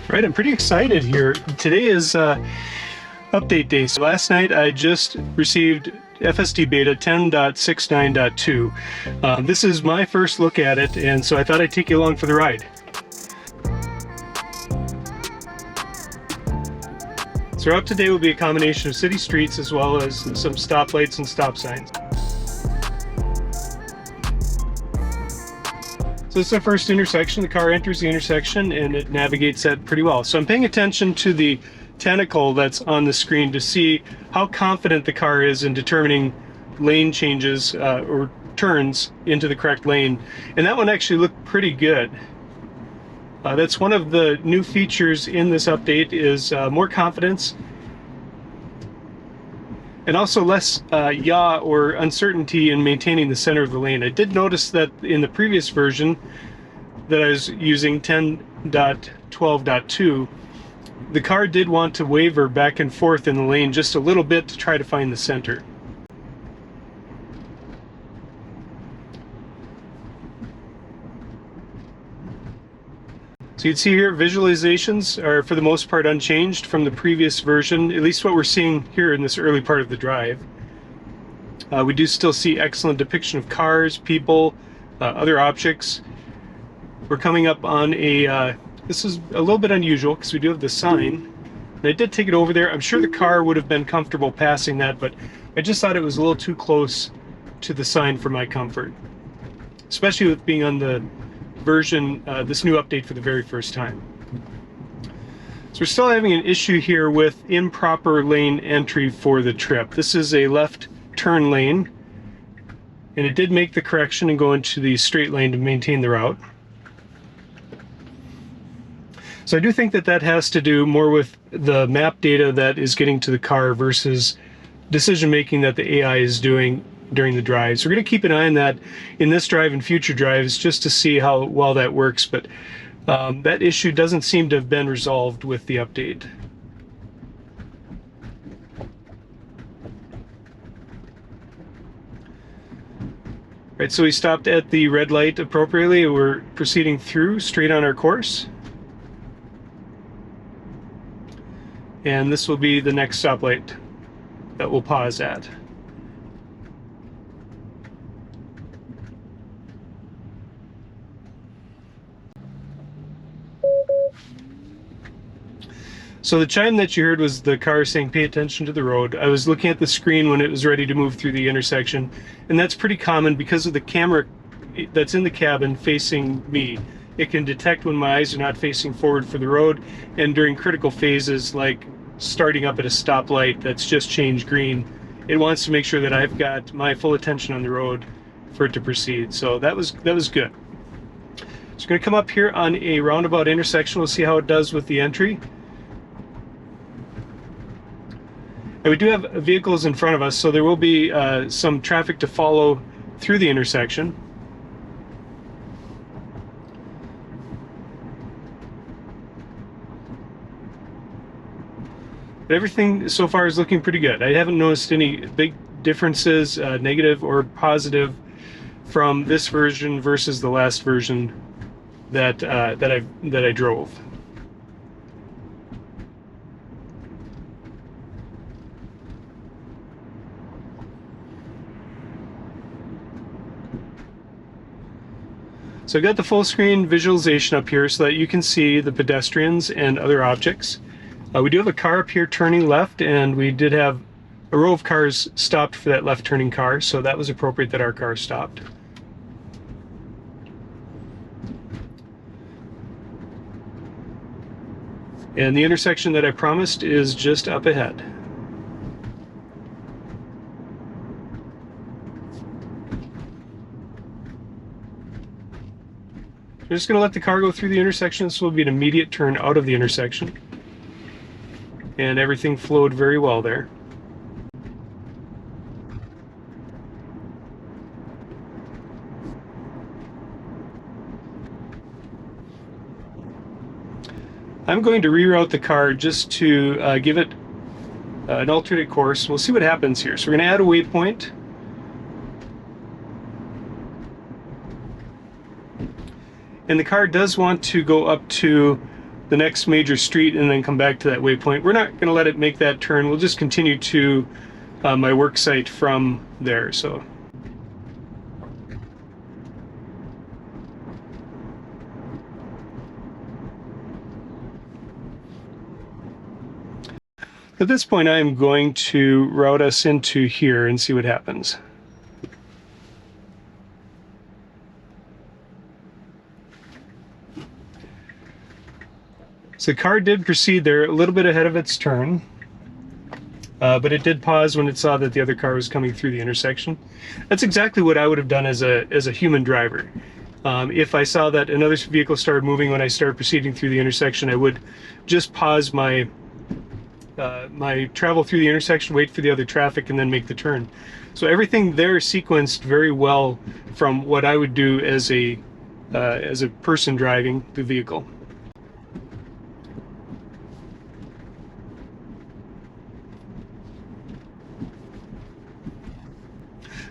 Right, I'm pretty excited here. Today is update day. So last night I just received FSD Beta 10.69.2. This is my first look at it, and so I thought I'd take you along for the ride. So our up today will be a combination of city streets as well as some stoplights and stop signs. So this is our first intersection. The car enters the intersection and it navigates that pretty well. So I'm paying attention to the tentacle that's on the screen to see how confident the car is in determining lane changes or turns into the correct lane. And that one actually looked pretty good. That's one of the new features in this update is more confidence and also less yaw or uncertainty in maintaining the center of the lane. I did notice that in the previous version that I was using 10.12.2, the car did want to waver back and forth in the lane just a little bit to try to find the center. So you can see here visualizations are for the most part unchanged from the previous version, at least what we're seeing here in this early part of the drive. We do still see excellent depiction of cars, people, other objects. We're coming up on a, this is a little bit unusual because we do have the sign. And I did take it over there. I'm sure the car would have been comfortable passing that, but I just thought it was a little too close to the sign for my comfort, especially with being on the version, this new update for the very first time. So we're still having an issue here with improper lane entry for the trip. This is a left turn lane, and it did make the correction and go into the straight lane to maintain the route. So I do think that that has to do more with the map data that is getting to the car versus decision making that the AI is doing during the drive. So we're going to keep an eye on that in this drive and future drives just to see how well that works, but that issue doesn't seem to have been resolved with the update. Right, so we stopped at the red light appropriately. We're proceeding through straight on our course. And this will be the next stoplight that we'll pause at. So the chime that you heard was the car saying, "Pay attention to the road." I was looking at the screen when it was ready to move through the intersection, and that's pretty common because of the camera that's in the cabin facing me. It can detect when my eyes are not facing forward for the road, and during critical phases like starting up at a stoplight that's just changed green, it wants to make sure that I've got my full attention on the road for it to proceed. So that was good. So we're going to come up here on a roundabout intersection. We'll see how it does with the entry. And we do have vehicles in front of us, so there will be some traffic to follow through the intersection. But everything so far is looking pretty good. I haven't noticed any big differences, negative or positive, from this version versus the last version that I drove. So I've got the full screen visualization up here so that you can see the pedestrians and other objects. We do have a car up here turning left, and we did have a row of cars stopped for that left turning car, so that was appropriate that our car stopped. And the intersection that I promised is just up ahead. I'm just going to let the car go through the intersection. This will be an immediate turn out of the intersection. And everything flowed very well there. I'm going to reroute the car just to give it an alternate course. We'll see what happens here. So we're going to add a waypoint. And the car does want to go up to the next major street and then come back to that waypoint. We're not going to let it make that turn. We'll just continue to my work site from there. So at this point, I'm going to route us into here and see what happens. So the car did proceed there a little bit ahead of its turn, but it did pause when it saw that the other car was coming through the intersection. That's exactly what I would have done as a human driver. If I saw that another vehicle started moving when I started proceeding through the intersection, I would just pause my travel through the intersection, wait for the other traffic, and then make the turn. So everything there sequenced very well from what I would do as a person driving the vehicle.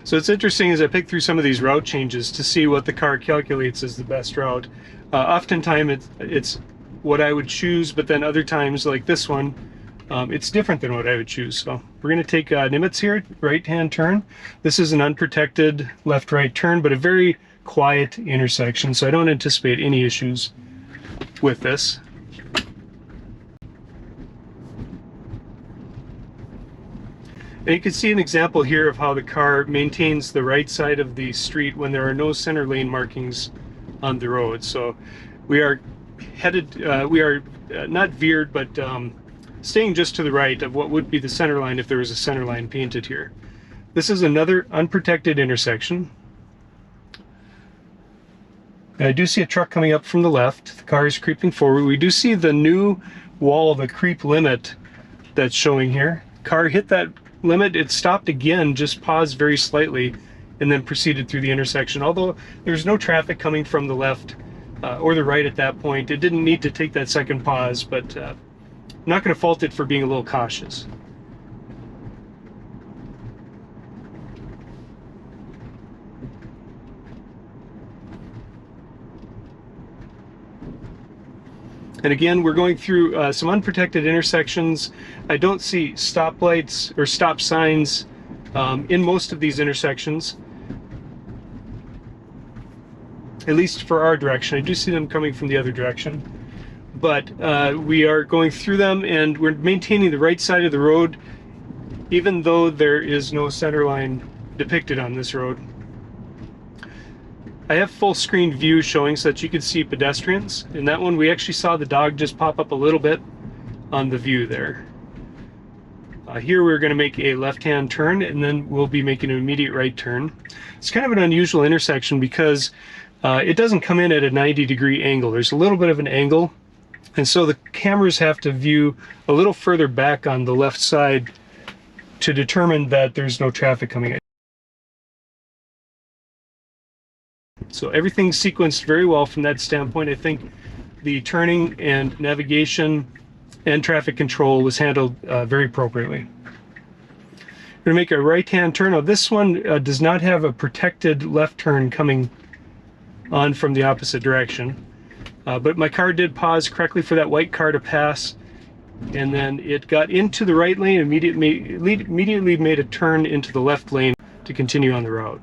So it's interesting as I pick through some of these route changes to see what the car calculates as the best route. Oftentimes it's what I would choose, but then other times, like this one, it's different than what I would choose. So we're going to take Nimitz here, right-hand turn. This is an unprotected left-right turn, but a very quiet intersection, so I don't anticipate any issues with this. And you can see an example here of how the car maintains the right side of the street when there are no center lane markings on the road. So we are headed, not veered, but staying just to the right of what would be the center line if there was a center line painted here. This is another unprotected intersection. And I do see a truck coming up from the left. The car is creeping forward. We do see the new wall, the creep limit that's showing here. Car hit that limit, it stopped again, just paused very slightly, and then proceeded through the intersection. Although there's no traffic coming from the left or the right at that point, it didn't need to take that second pause, but I'm not going to fault it for being a little cautious. And again, we're going through some unprotected intersections. I don't see stoplights or stop signs in most of these intersections, at least for our direction. I do see them coming from the other direction, but we are going through them and we're maintaining the right side of the road, even though there is no center line depicted on this road. I have full screen view showing so that you can see pedestrians. In that one, we actually saw the dog just pop up a little bit on the view there. Here we're going to make a left-hand turn, and then we'll be making an immediate right turn. It's kind of an unusual intersection because it doesn't come in at a 90-degree angle. There's a little bit of an angle, and so the cameras have to view a little further back on the left side to determine that there's no traffic coming in. So everything's sequenced very well from that standpoint. I think the turning and navigation and traffic control was handled very appropriately. We're going to make a right-hand turn. Now this one does not have a protected left turn coming on from the opposite direction. But my car did pause correctly for that white car to pass, and then it got into the right lane, immediately made a turn into the left lane to continue on the road.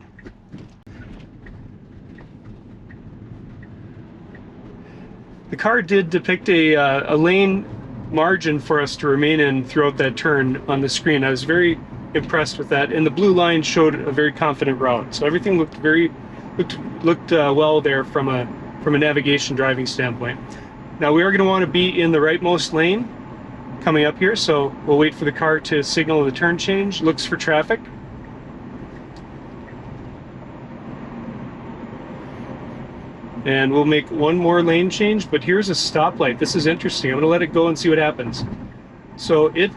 The car did depict a lane margin for us to remain in throughout that turn on the screen. I was very impressed with that, and the blue line showed a very confident route. So everything looked well there from a navigation driving standpoint. Now we are going to want to be in the rightmost lane coming up here, so we'll wait for the car to signal the turn change, looks for traffic. And we'll make one more lane change, but here's a stoplight. This is interesting. I'm going to let it go and see what happens. So it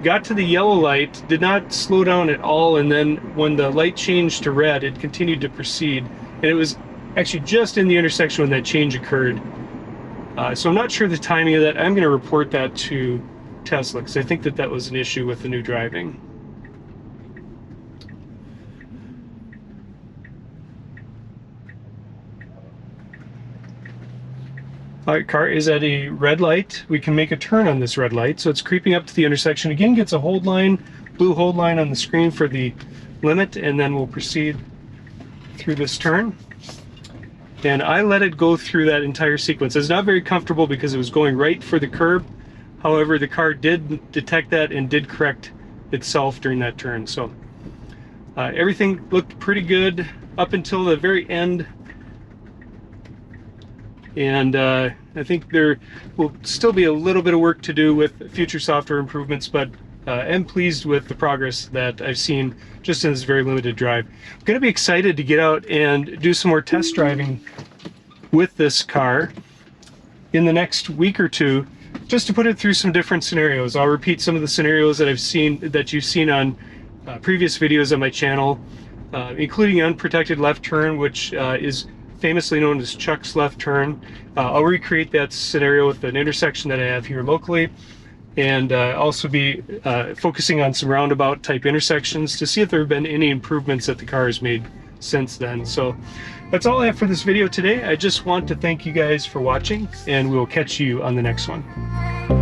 got to the yellow light, did not slow down at all, and then when the light changed to red, it continued to proceed. And it was actually just in the intersection when that change occurred. So I'm not sure the timing of that. I'm going to report that to Tesla because I think that was an issue with the new driving. Our car is at a red light. We can make a turn on this red light, so it's creeping up to the intersection. Again, gets a hold line, blue hold line on the screen for the limit, and then we'll proceed through this turn. And I let it go through that entire sequence. It's not very comfortable because it was going right for the curb. However, the car did detect that and did correct itself during that turn. So everything looked pretty good up until the very end. And I think there will still be a little bit of work to do with future software improvements, but I'm pleased with the progress that I've seen just in this very limited drive. I'm going to be excited to get out and do some more test driving with this car in the next week or two, just to put it through some different scenarios. I'll repeat some of the scenarios that you've seen on previous videos on my channel, including unprotected left turn, which is famously known as Chuck's left turn. I'll recreate that scenario with an intersection that I have here locally, and also be focusing on some roundabout type intersections to see if there have been any improvements that the car has made since then. So that's all I have for this video today. I just want to thank you guys for watching, and we'll catch you on the next one.